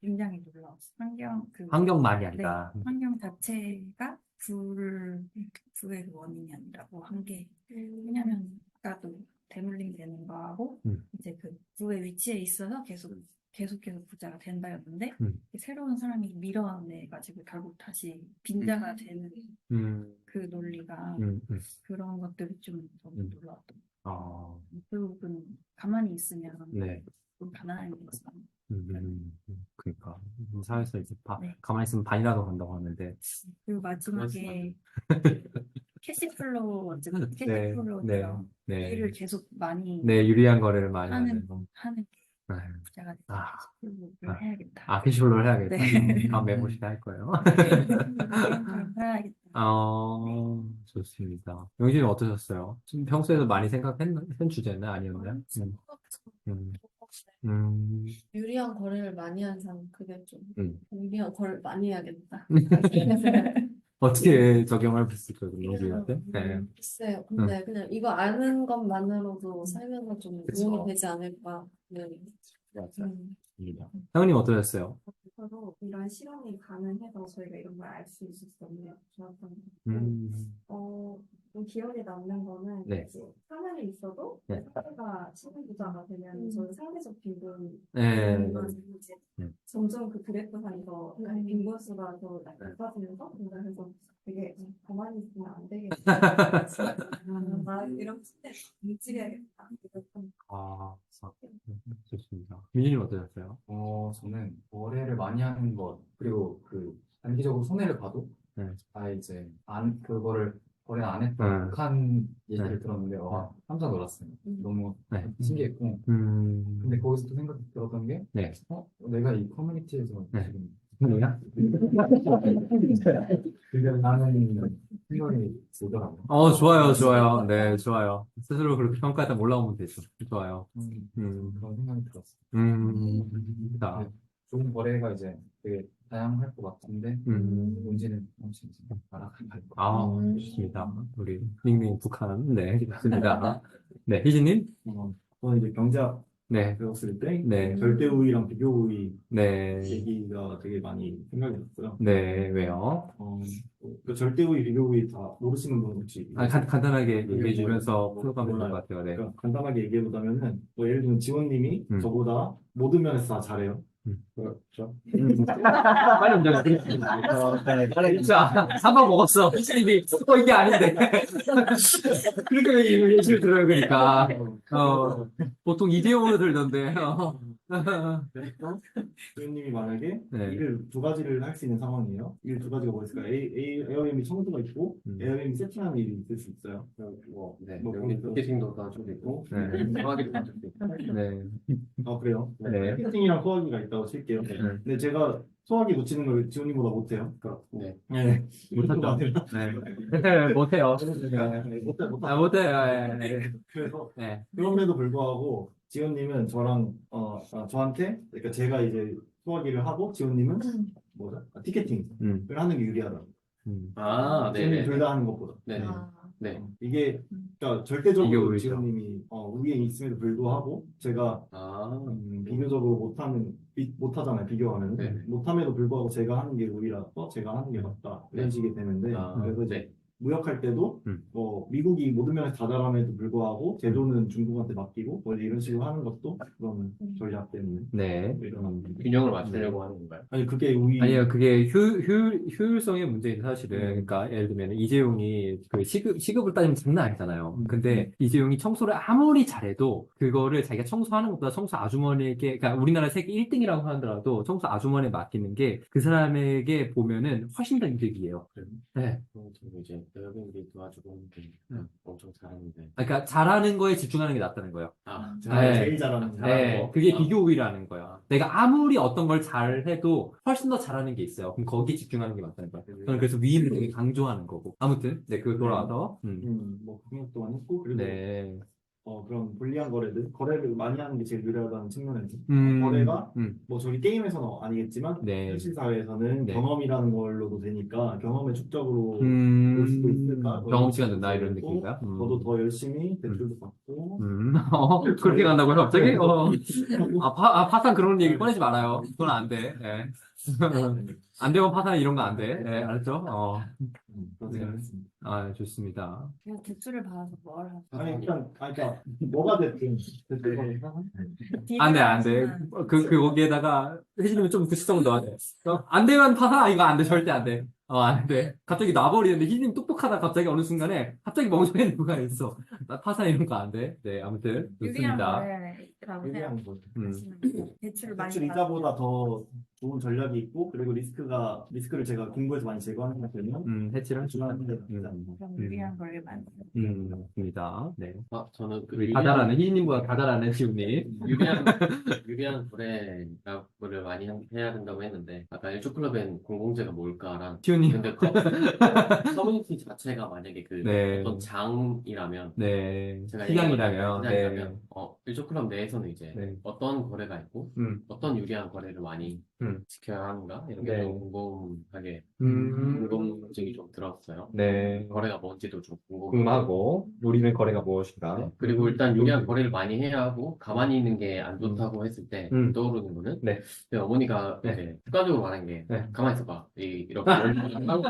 굉장히 놀라웠어요. 환경만이 네, 아니다. 환경 자체가 부의 원인이 아니라고 한 게 왜냐면 아까도 대물림 되는 거하고 이제 그 부의 위치에 있어서 계속 부자가 된다였는데 새로운 사람이 밀어내가지고 결국 다시 빈자가 되는 그 논리가 그런 것들이 좀 너무 놀라웠던 결국은 가만히 있으면 네. 좀 가난한 거지만 그러니까 사회에서 이제 네. 가만히 있으면 반이라도 간다고 하는데. 그리고 마지막에 캐시플로우처럼 네. 일을 계속 많이 네, 유리한 거래를 많이 하는 거. 게 네. 부자가 아. 캐시플로우를 해야겠다. 캐시플로우를 해야겠다. 네. 다음 멤버십 할 거예요. 그럼 해야겠다. 좋습니다. 영진이 어떠셨어요? 지금 평소에도 많이 생각했던 주제는 아니었나요? 유리한 거래를 많이 한 사람 그게 좀 유리한 거래를 많이 해야겠다. 어떻게 적용할 수 있을까요, 영진이한테? 네. 글쎄요. 근데 그냥 이거 아는 것만으로도 살면서 좀 그쵸. 도움이 되지 않을까. 네. 맞아요. 형님 어떠셨어요? 저도 이런 실험이 가능해서 저희가 이런 걸 알 수 있었었는데 좋았던 것 음. 같고 좀 기억에 남는 거는 네. 이제 하늘에 있어도 네. 상대가 친구자가 되면 저는 상대적 빈곤이 네. 이제 점점 그 그래프상에서 빈곤수가 더 높아지면서 그래서 되게 가만히 있으면 안 되겠다. 나 이런 시대 움직여야겠다. 좋습니다. 민준님 어떠셨어요? 저는 거래를 많이 하는 것, 그리고 단기적으로 손해를 봐도, 이제, 그거를 거래 안 했던 극한 얘기를 들었는데, 깜짝 놀랐어요. 너무 신기했고. 근데 거기서 또 생각이 들었던 게, 내가 이 커뮤니티에서 지금, 뭐야? 나는 생각이 들더라고요. 좋아요. 네, 좋아요. 스스로 그렇게 평가하다 올라오면 되죠. 좋아요. 그런 생각이 들었어요. 자, 좋은 거래가 이제 되게 다양할 것 같은데 문제는 혹시 알아갈 것 아, 좋습니다. 우리 닉네임 북한. 네, 좋습니다. 네, 희진님? 저는 이제 경제학 네, 배웠을 때 네, 절대 우위랑 비교 우위 네, 얘기가 되게 많이 생각이 났어요. 네, 왜요? 그 절대 우위, 비교 우위 다 모르시는 분 혹시 아, 간단하게 얘기해 뭐예요? 주면서 풀어가면 좋을 몰라요. 것 같아요. 네. 그러니까 간단하게 얘기해보자면은 뭐 예를 들면 지원님이 저보다 모든 면에서 다 잘해요. 그렇죠. 빨리 운전해. 자, 3번 먹었어. 희진님이, 이게 아닌데. 그렇게 예시를 들어요, 그러니까. 보통 이대용으로 들던데. 지원님이 만약에 네. 일을 두 가지를 할 수 있는 상황이에요. 일 두 가지가 뭐 있을까? 에어비앤비 청소가 있고 음. 에어비앤비 세팅하는 일이 있을 수 있어요. 네, 뭐 여기 마케팅도 도와주고 있고, 네. 소화기도 도와주고 있고. 네. 아 그래요? 네. 세팅이랑 소화기가 있다고 칠게요. 근데 제가 소화기 놓치는 걸 지원님보다 못해요. 네. 네. 못하죠. 아니라 네. 못해요. 못해. 아, 못해요. 네. 그래서 네. 그럼에도 불구하고 지원님은 저랑 저한테 그러니까 제가 이제 소화기를 하고 지원님은 뭐죠? 티켓팅을 하는 게 유리하다. 아, 지원님 네네. 둘 다 하는 것보다. 네. 아, 네. 이게 그러니까 이게 절대적으로 오히려. 지원님이 위에 있음에도 불구하고 제가 아, 비교적으로 못하잖아요. 비교하면 네. 못함에도 불구하고 제가 하는 게 우위라서 제가 하는 게 맞다 이런 네. 식이 되는데 아, 그래서 이제 네. 무역할 때도 뭐 미국이 모든 면에서 다 잘함에도 불구하고 제도는 중국한테 맡기고 뭐 이런 식으로 하는 것도 그런 전략 때문에 네. 일어나는 균형을 맞추려고 하는 건가요? 아니 그게 우위 아니요, 그게 효율성의 문제인 사실은. 그러니까, 예를 들면, 이재용이 그 시급을 따지면 장난 아니잖아요. 근데, 이재용이 청소를 아무리 잘해도, 그거를 자기가 청소하는 것보다 청소 아주머니에게, 그러니까 우리나라 세계 1등이라고 하더라도, 청소 아주머니에 맡기는 게, 그 사람에게 보면은 훨씬 더 이득이에요. 네. 저는 이제 에어비앤비 도와주고 있는데 엄청 잘하는데. 그러니까, 잘하는 거에 집중하는 게 낫다는 거예요. 아, 제가 네. 제일 잘하는 네, 거. 그게 비교 우위라는 거야. 내가 아무리 어떤 걸 잘해도 훨씬 더 잘하는 게 있어요. 그럼 거기에 집중하는 게 맞다는 거야. 저는 그래서 위임을 되게 강조하는 거고. 아무튼, 네, 그거 돌아와서. 뭐 그런 동안 했고 그리고 네. 그런 불리한 거래를 많이 하는 게 제일 유리하다는 측면에서 거래가 음. 뭐 저희 게임에서는 아니겠지만 네. 현실 사회에서는 네. 경험이라는 걸로도 되니까 경험의 축적으로 볼 수도 있을까? 뭐 경험치가 이런 는다 이런 생각도 느낌인가? 저도 더 열심히 대출도 받고 그렇게 간다고요, 갑자기? 파산 그런 얘기 꺼내지 말아요. 그건 안 돼. 네. 안 되면 파산 이런 거 안 돼. 네, 알았죠? 그런 생각을 했습니다. 아, 좋습니다. 그냥 대출을 받아서 뭘 하죠? 아니 그러니까 뭐가 됐든 대출 안 돼, 안 돼. 거기에다가 해주면 좀 구체적으로 넣어야 돼. 안 되면 파산, 이거 안 돼, 절대 안 돼. 안 돼. 갑자기 놔버리는데, 희님 똑똑하다, 갑자기 어느 순간에, 갑자기 멍청한 누가 있어. 나 파산 이런 거 안 돼. 네, 아무튼, 유리한 좋습니다. 거래라고 유리한 거. 생각하시는 대출을 많이 대출 이자보다 더 좋은 전략이 있고 그리고 리스크를 제가 공부해서 많이 제거하는 것 때문에 해치를 대출하는 게 음. 낫지 않나. 그럼 유리한 거래 많이 좋습니다. 네. 저는 그 우리 다 잘하는, 희님보다 다 잘하는 지훈님. 유리한 거래를 많이 해야 된다고 했는데, 아까 일조클럽엔 공공재가 뭘까랑. 지훈님. 근데 커뮤니티 자체가 만약에 네. 어떤 장이라면, 네. 제가 시장이라면, 네. 시장이라면, 일조클럽 내에서는 이제 네. 어떤 거래가 있고, 어떤 유리한 거래를 많이 지켜야 하는가? 이런 게 네. 좀 궁금하게, 음. 궁금증이 좀 들었어요. 네. 거래가 뭔지도 좀 궁금하고. 궁금하고, 우리는 거래가 무엇인가? 네. 그리고 일단 유리한 거래를 많이 해야 하고, 가만히 있는 게 안 좋다고 했을 때 떠오르는 거는, 네. 그 어머니가 네. 이제 습관적으로 말한 게, 네. 가만히 있어봐. 이렇게 하고,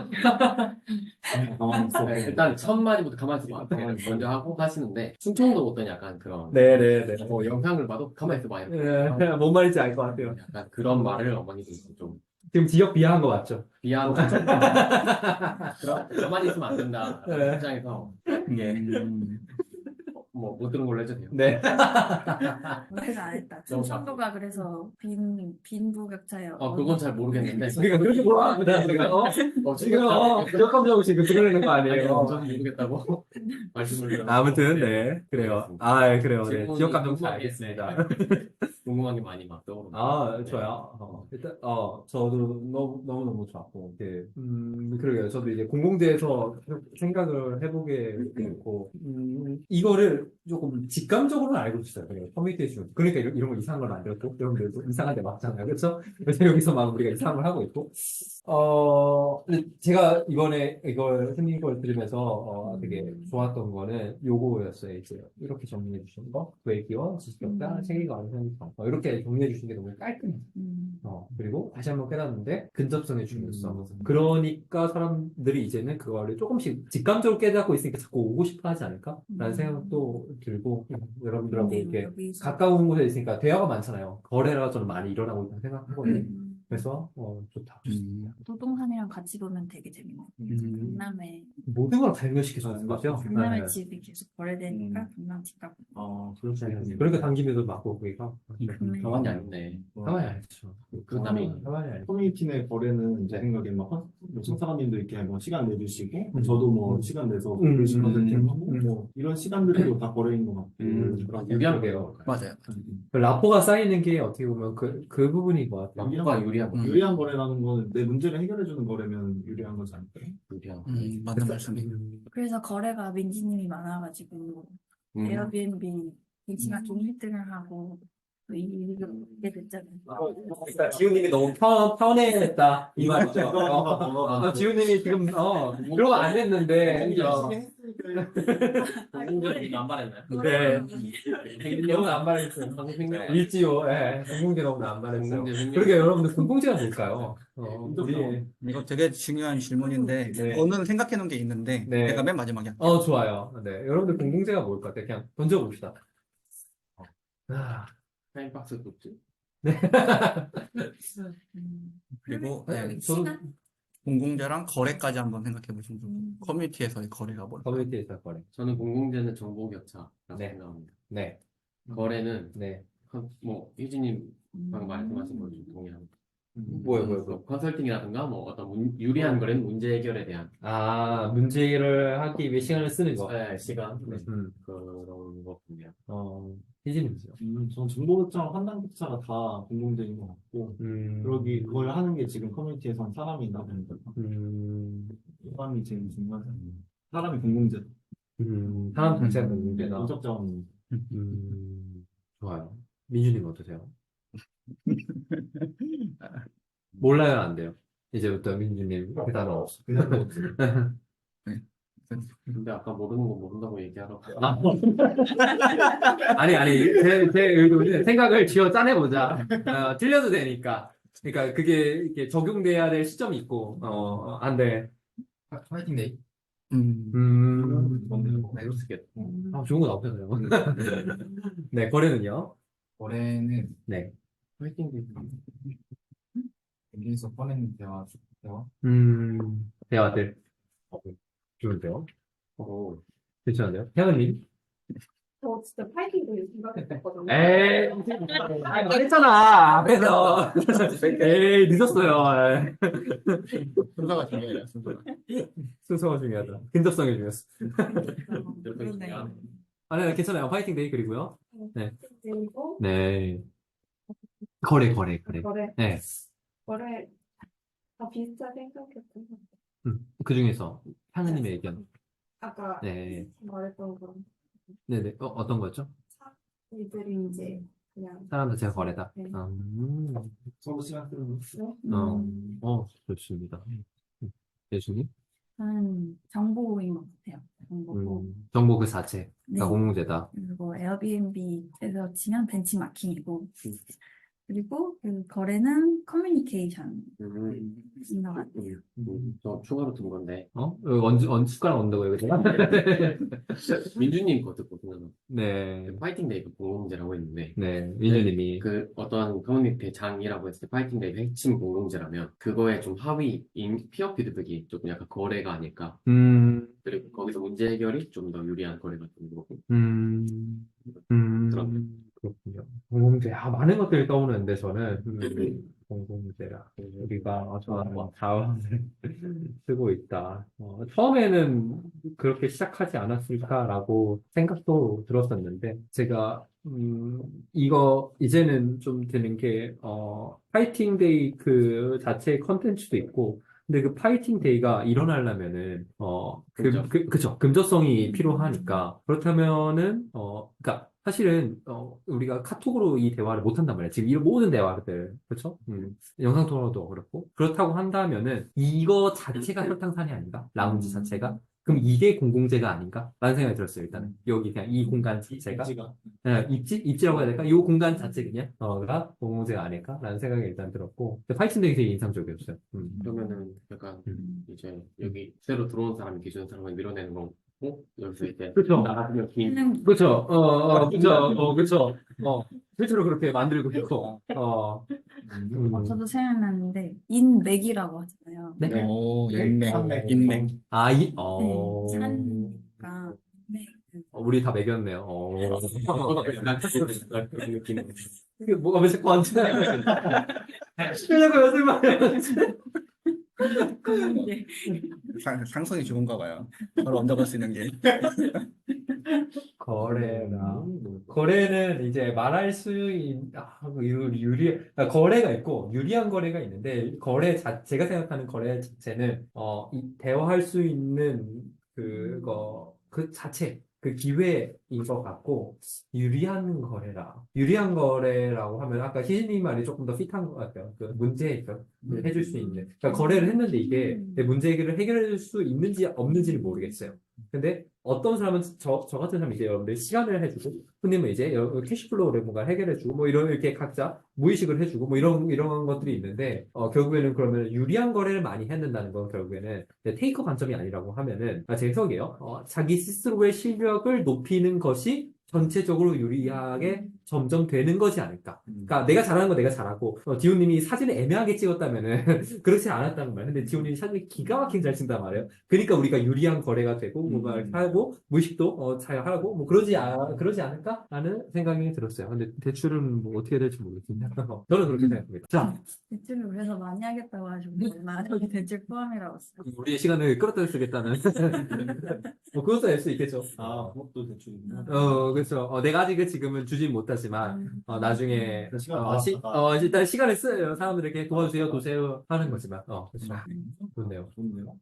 가만히 있어. 네, 일단 첫 마디부터 가만히 있어봐. 먼저 하고 하시는데, 충청도 어떤 약간 그런, 네네네. 영상을 봐도 가만히 있어봐. 이렇게. 네. 뭔 말인지 알 것 같아요. 약간 그런 말을 어머니도 좀 지금 지역 비하한 거 맞죠? 비하하고 가만히 있으면 안 된다. 네. 입장에서 이게 못 들은 걸로 해도 돼요. 네. 그래서 안 했다. 너무 충청도가 그래서 빈부격차예요. 그건 잘 모르겠는데. 우리가 그렇게 몰아보다 우리가 지금 부족감정을 지금 드러내는 거 아니에요? 저는 모르겠다고 말씀을 드렸는데. 아무튼 네 그래요. 아 그래요. 네. 질문이 지역 감정 잘 궁금하게 알겠습니다. 궁금한 게 많이 막 떠오르고. 아, 저요? 일단, 저도 너무너무 좋았고, 그러게요. 저도 이제 공공재에서 생각을 해보게 됐고, 이거를 조금 직감적으로는 알고 있어요. 그냥 커뮤니티에 좀. 그러니까 이런 거 이상한 걸 만들었고, 여러분들도 이상한 데 맞잖아요. 그렇죠? 그래서 여기서 막 우리가 이상한 걸 하고 있고, 근데 제가 이번에 이걸 생긴 걸 들으면서, 되게 좋았던 거는 요거였어요. 이제 이렇게 정리해 주신 거. 그의 기원, 지식격자, 체계가 완성성. 이렇게 정리해 주신 게 너무 깔끔해요. 그리고 다시 한번 깨닫는데 근접성의 중요성. 그러니까 사람들이 이제는 그거를 조금씩 직감적으로 깨닫고 있으니까 자꾸 오고 싶어 하지 않을까? 라는 생각도 들고, 여러분들하고 이렇게 여기서 가까운 곳에 있으니까 대화가 많잖아요. 거래가 저는 많이 일어나고 있다고 생각하거든요. 그래서, 좋다. 도동산이랑 같이 보면 되게 재밌는. 강남에 모든 걸 발견시켜주는 거죠. 강남의 네. 집이 계속 거래되니까 강남 집값. 그렇죠. 그러니까 당김에도 맞고, 거기가. 가만히 안 있네. 가만히 안 했죠. 강남이. 가만히 안 했죠. 커뮤니티 내 거래는 제 생각에 뭐 청사관님도 이렇게 뭐 시간 내주시고 저도 뭐 시간 내서 글씨 컨설팅하고 뭐 이런 시간들도 다 거래인 것 같고 그런 유리한 거예요. 맞아요. 그 라포가 쌓이는 게 어떻게 보면 그 부분인 것 같아요. 라포가 유리한 거. 유리한 거래라는 거는 내 문제를 해결해주는 거래면 유리한 거지 않을까요? 유리한 거. 맞는 말씀이에요. 그래서 거래가 민지님이 많아가지고 에어비앤비 민지가 좀 1등을 하고 이게 됐잖아요. 그러니까 지훈님이 너무 편해했다 이 말이죠. 지훈님이 지금 그러면 안 됐는데. 공공재 안 말했나요? 네. 너무 안 말했어요. 공공재 일지요. 예. 공공재 너무 안 말했어요. 공공재 생명. 그러게 여러분들 공공재가 뭘까요? 우리 이거 되게 중요한 질문인데 네. 저는 생각해 놓은 게 있는데 네. 제가 맨 마지막에 할게요. 좋아요. 네. 여러분들 공공재가 뭘 것 같아요? 그냥 던져봅시다. 타임박스 굿즈? 그리고 저는 공공재랑 거래까지 한번 생각해 보시면 좋고 커뮤니티에서의 거래가 뭘까? 커뮤니티에서 거래. 저는 공공재는 정보 격차라고 네. 생각합니다. 네. 거래는 네. 뭐 휴지님 방금 말씀하신 거좀 동의합니다. 뭐요? 컨설팅이라든가 뭐 어떤 유리한 거래는 문제 해결에 대한 문제를 하기 위해 시간을 쓰는 거. 시간 그런 거 보면 희진이죠. 전 정보격차랑 판단격차가 다 공공적인 것 같고 그걸 하는 게 지금 커뮤니티에서는 사람이다 보니까 사람이 제일 중요하잖아요. 사람이 공공재. 사람 자체가 공공재다. 인적 자원. 좋아요. 민주님 어떠세요? 몰라요, 안 돼요. 이제부터 민주님 그 단어 없어. 그냥 뭐 근데 아까 모르는 거 모른다고 얘기하라고 아니, 제 의도는 생각을 쥐어 짜내보자. 틀려도 되니까. 그러니까 그게 이렇게 적용돼야 될 시점이 있고, 안 돼. 화이팅 데이. 알고 쓰겠다. 좋은 거 나오잖아요. 네, 거래는요? 올해는 네. 화이팅 데이. 여기서 꺼낸 대화. 대화들. 좋은데요? 괜찮은데요? 태연님? 저 진짜 파이팅 데이 생각했었거든요. 에이, 말했잖아, 앞에서. 에이, 늦었어요. 순서가 중요해요. 순서가 중요하다. 근접성이 중요했어. 그러네요. 네, 괜찮아요. 화이팅 데이, 그리고요. 그리고 네. 거래. 거래. 네. 거래 다 비슷하게 생각했던 것 같아요. 그 중에서, 향은님의 의견. 아까 네. 말했던 거. 네네. 어떤 거죠? 이들이 이제 그냥 사람 자체가 거래다. 네. 서로 시간 쓰는 거. 좋습니다. 예수님? 정보인 것 같아요. 정보고. 정보 그 자체가 네. 공공재다. 그리고 에어비앤비에서 치면 벤치마킹이고, 그리고 그 거래는 커뮤니케이션인 것 같아요. 저 추가로 든 건데 숟가락 얹는다고요, 그죠? 민주님 거 듣고 생각나. 네. 파이팅 데이 공공재라고 했는데 네. 민주님이. 그 어떤 커뮤니티 장이라고 했을 때 파이팅 데이 핵심 공공재라면 그거에 좀 하위인 피어 피드백이 조금 약간 거래가 아닐까. 그리고 거기서 문제 해결이 좀 더 유리한 거래가 되는 거고. 그렇군요. 공공재. 많은 것들이 떠오르는데, 저는. 공공재라. 우리가 어떠한 자원을 쓰고 있다. 처음에는 그렇게 시작하지 않았을까라고 생각도 들었었는데, 제가, 이거, 이제는 좀 드는 게, 파이팅 데이 그 자체의 컨텐츠도 있고, 근데 그 파이팅 데이가 일어나려면은, 그쵸. 금저성이 필요하니까. 그렇다면은, 그니까, 사실은, 우리가 카톡으로 이 대화를 못 한단 말이야. 지금 이 모든 대화들. 그쵸? 영상통화도 그렇고. 그렇다고 한다면은, 이거 자체가 혈탕산이 아닌가? 라운지 자체가? 그럼 이게 공공재가 아닌가? 라는 생각이 들었어요, 일단은. 여기 그냥 이 공간 자체가. 입지가. 입지라고 해야 될까? 이 공간 자체 그냥, 가 공공재가 아닐까? 라는 생각이 일단 들었고. 근데 파이팅 되게 인상적이었어요. 그러면은 약간 음. 이제 여기 새로 들어온 사람이 기존 사람을 밀어내는 거고 여기서 이제 그쵸. 나가면 긴 그쵸. 그쵸. 실제로 그렇게 만들고 있고. 저도 생각나는데 인맥이라고 하잖아요. 네? 오, 인맥. 인맥. 아, 네, 산과 맥. 우리 다 매겼네요. 약간 그런 느낌. 이게 뭐가 왜 자꾸 안 되나요? 시키려고 연습 많이 하는지. 네. 상성이 좋은가 봐요. 바로 얹어갈 수 있는 게. 거래는 이제 말할 수 있는, 거래가 있고, 유리한 거래가 있는데, 제가 생각하는 거래 자체는, 대화할 수 있는, 그 자체, 그 기회인 것 같고, 유리한 거래라고 하면, 아까 희진님 말이 조금 더 핏한 것 같아요. 그 문제 해결 해줄 수 있는. 그러니까 거래를 했는데 이게 내 문제 해결을 해결해 줄 수 있는지 없는지는 모르겠어요. 근데 어떤 사람은 저 같은 사람이 이제 여러분들 시간을 해주고, 손님은 이제 캐시플로우를 뭔가 해결해주고, 뭐 이렇게 각자 무의식을 해주고, 뭐 이런 것들이 있는데, 결국에는 그러면 유리한 거래를 많이 해야 된다는 건 결국에는 테이커 관점이 아니라고 하면은, 제 해석이에요. 자기 스스로의 실력을 높이는 것이 전체적으로 유리하게 점점 되는 것이 아닐까. 그러니까 내가 잘하는 거 내가 잘하고, 디오님이 사진을 애매하게 찍었다면은 그렇지 않았다는 말이에요. 근데 디오님이 사진을 기가 막히게 잘 찍는단 말이에요. 그러니까 우리가 유리한 거래가 되고, 뭔가 이렇게 하고, 무의식도 잘 하고, 뭐 그러지 않을까라는 생각이 들었어요. 근데 대출은 뭐 어떻게 될지 모르겠습니다. 저는 그렇게 생각합니다. 자, 대출을 그래서 많이 하겠다고 하시고 나 저기 대출 포함이라고 써요. 우리의 시간을 끌어다 쓰겠다는. 뭐 그것도 알 수 있겠죠. 그것도 대출이구나. 그렇죠. 내가 아직은 지금은 주진 못하지만, 나중에, 시간 일단 시간을 써요. 사람들에게 도와주세요, 도세요 하는 거지만, 그렇죠. 좋네요. 좋네요.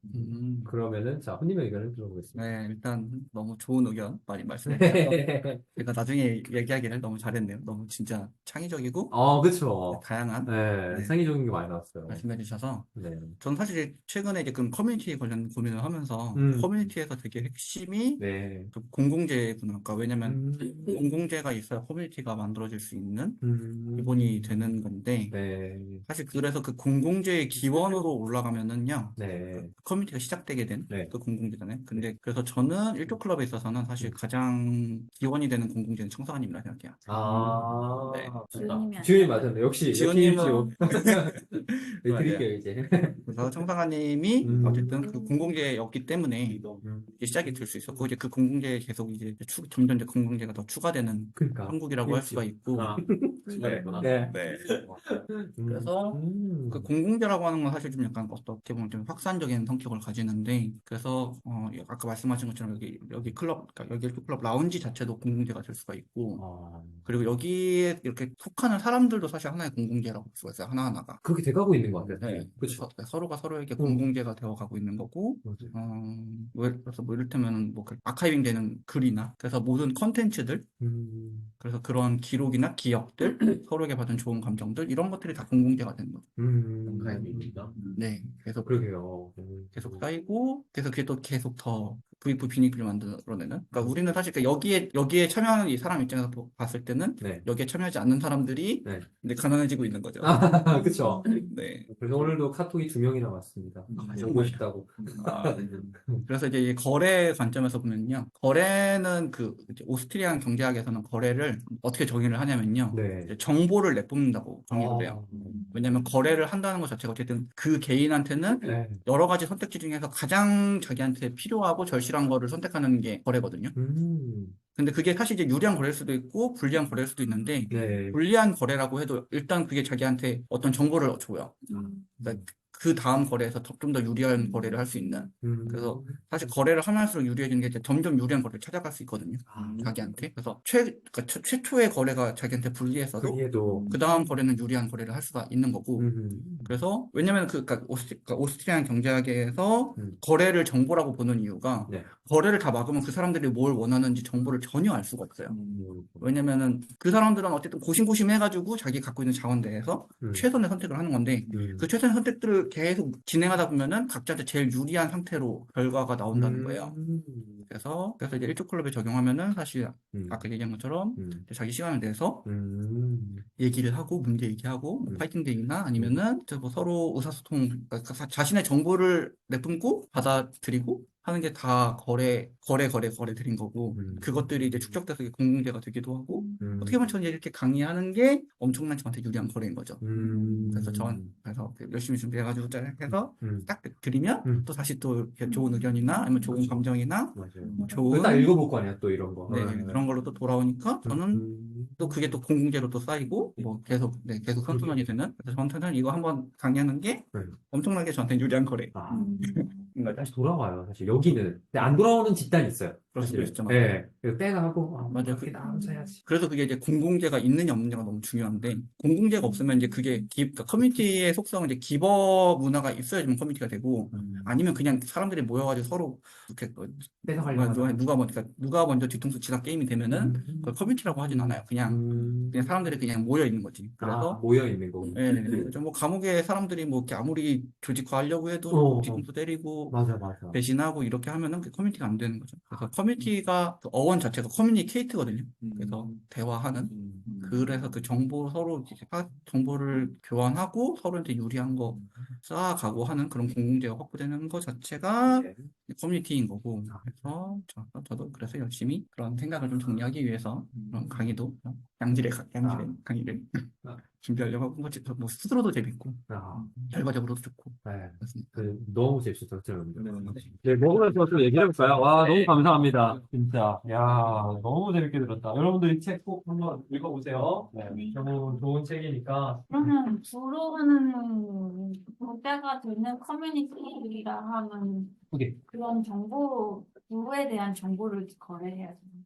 그러면은, 자, 혼님의 의견을 들어보겠습니다. 네, 일단 너무 좋은 의견 많이 말씀해 주셔서 제가 나중에 얘기하기를 너무 잘했네요. 너무 진짜 창의적이고 그쵸. 다양한 네, 네. 창의적인 게 많이 나왔어요. 말씀해 주셔서 네. 전 사실 최근에 이제 그 커뮤니티 관련 고민을 하면서 커뮤니티에서 되게 핵심이 네. 좀 공공재구나. 그러니까 왜냐면 공공재가 있어야 커뮤니티가 만들어질 수 있는 기본이 되는 건데 네. 사실 그래서 그 공공재의 기원으로 올라가면은요 네. 커뮤니티가 시작되게 된 네. 그 공공재잖아요. 근데 그래서 저는 일조 클럽에 있어서는 사실 가장 기원이 되는 공공재는 청사관님이라 생각해요. 네. 지훈님이 지훈이 맞았네. 역시 지훈님은 일지요. 맞아요. 드릴게요, 이제. 그래서 청사관님이 어쨌든 그 공공재였기 때문에 음. 이제 시작이 될 수 있었고 이제 그 공공재 계속 이제 점점 이제 공공재가 더 추가되는 그러니까. 한국이라고 할 수가 있고 네. 네. 네. 그래서 그 공공재라고 하는 건 사실 좀 약간 어떻게 보면 좀 확산적인 성격을 가지는데 그래서 아까 말씀하신 것처럼 여기 클럽 그러니까 여기 클럽 라운지 자체도 공공재가 될 수가 있고 그리고 여기에 이렇게 속하는 사람들도 사실 하나의 공공재라고 볼 수가 있어요. 하나하나가. 그렇게 돼가고 있는 것 같아요. 네. 그렇죠. 서로가 서로에게 공공재가 되어가고 있는 거고 그래서 뭐 이를테면 뭐 아카이빙 되는 글이나 그래서 모든 컨텐츠들 그래서 그런 기록이나 기억들 서로에게 받은 좋은 감정들 이런 것들이 다 공공재가 되는 거죠. 가입입니다. 네. 그래서 그러게요. 계속 쌓이고 그래서 그게 또 계속 더 V 비니크를 만들어내는 그러니까 우리는 사실 여기에 참여하는 이 사람 입장에서 봤을 때는 네. 여기에 참여하지 않는 사람들이 네. 이제 가난해지고 있는 거죠. 그쵸. 네. 그래서 오늘도 카톡이 2명이나 왔습니다. 오고 싶다고. 그래서 이제 이 거래 관점에서 보면요. 거래는 그 이제 오스트리안 경제학에서는 거래를 어떻게 정의를 하냐면요. 네. 이제 정보를 내뿜는다고 정의를 해요. 왜냐하면 거래를 한다는 것 자체가 어쨌든 그 개인한테는 네. 여러 가지 선택지 중에서 가장 자기한테 필요하고 절실한 진실한 거를 선택하는 게 거래거든요. 근데 그게 사실 이제 유리한 거래일 수도 있고 불리한 거래일 수도 있는데 네. 불리한 거래라고 해도 일단 그게 자기한테 어떤 정보를 줘요. 그러니까 그 다음 거래에서 좀 더 유리한 거래를 할 수 있는. 그래서 사실 거래를 하면 할수록 유리해지는 게 이제 점점 유리한 거래를 찾아갈 수 있거든요. 자기한테. 그래서 그러니까 최초의 거래가 자기한테 불리했어도 그래도 그 다음 거래는 유리한 거래를 할 수가 있는 거고. 그래서 왜냐면 그러니까 오스트리안 경제학에서 거래를 정보라고 보는 이유가 네. 거래를 다 막으면 그 사람들이 뭘 원하는지 정보를 전혀 알 수가 없어요. 왜냐면은 그 사람들은 어쨌든 고심고심해가지고 자기 갖고 있는 자원 내에서 최선의 선택을 하는 건데 그 최선의 선택들을 계속 진행하다 보면은 각자한테 제일 유리한 상태로 결과가 나온다는 거예요. 그래서 이제 일조 클럽에 적용하면은 사실 아까 얘기한 것처럼 이제 자기 시간을 내서 얘기를 하고 문제 얘기하고 뭐 파이팅데이나 아니면은 이제 뭐 서로 의사소통 그러니까 자신의 정보를 내뿜고 받아들이고 하는 게 다 거래들인 거고 그것들이 이제 축적돼서 이게 공공재가 되기도 하고 어떻게 보면 저는 이렇게 강의하는 게 엄청난 저한테 유리한 거래인 거죠. 그래서 그래서 열심히 준비해가지고 해서 딱 드리면 또 다시 또 이렇게 좋은 의견이나 아니면 좋은 감정이나 맞아요. 좋은 딱 읽어볼 거 아니야, 또 이런 거. 네, 그런 걸로 또 돌아오니까 저는 또 그게 또 공공재로 또 쌓이고 뭐 계속 선순환이 되는 그래서 저한테는 이거 한번 강의하는 게 엄청나게 저한테 유리한 거래. 다시 돌아와요, 사실. 여기는. 근데 안 돌아오는 집단이 있어요. 그럴 수도 사실. 있죠. 네. 빼가고, 맞아요. 그게 나오면서 해야지. 그래서 그게 이제 공공재가 있느냐 없느냐가 너무 중요한데 공공재가 없으면 이제 그게 그러니까 커뮤니티의 속성은 이제 기버 문화가 있어야지만 커뮤니티가 되고 아니면 그냥 사람들이 모여가지고 서로 이렇게 뺏어가려고 누가 먼저 뒤통수 치다 게임이 되면은 그걸 커뮤니티라고 하진 않아요. 그냥 사람들이 그냥 모여 있는 거지. 그래서 모여 있는 거. 뭐 감옥에 사람들이 뭐 이렇게 아무리 조직화하려고 해도 뒤통수 때리고 맞아. 배신하고 이렇게 하면은 그 커뮤니티가 안 되는 거죠. 그래서 커뮤니티가 그 어원 자체가 커뮤니케이트거든요. 그래서 대화하는. 그래서 그 서로 이제 정보를 교환하고 서로한테 유리한 거 쌓아가고 하는 그런 공공재가 확보되는 것 자체가 커뮤니티인 거고. 그래서 저도 그래서 열심히 그런 생각을 좀 정리하기 위해서 그런 강의도 양질의 강의를 준비하려고 하고 뭐 스스로도 재밌고 결과적으로도 좋고. 네. 그렇습니다. 너무 재밌었어요. 네, 먹으면서 또 얘기해볼까요? 와, 너무 감사합니다. 진짜. 야, 너무 재밌게 들었다. 여러분들 이 책 꼭 한번 읽어보세요. 네. 너무 좋은 책이니까. 그러면 주로 하는 때가 되는 커뮤니티라 하면 오케이. 그런 정보에 대한 정보를 거래해야 되는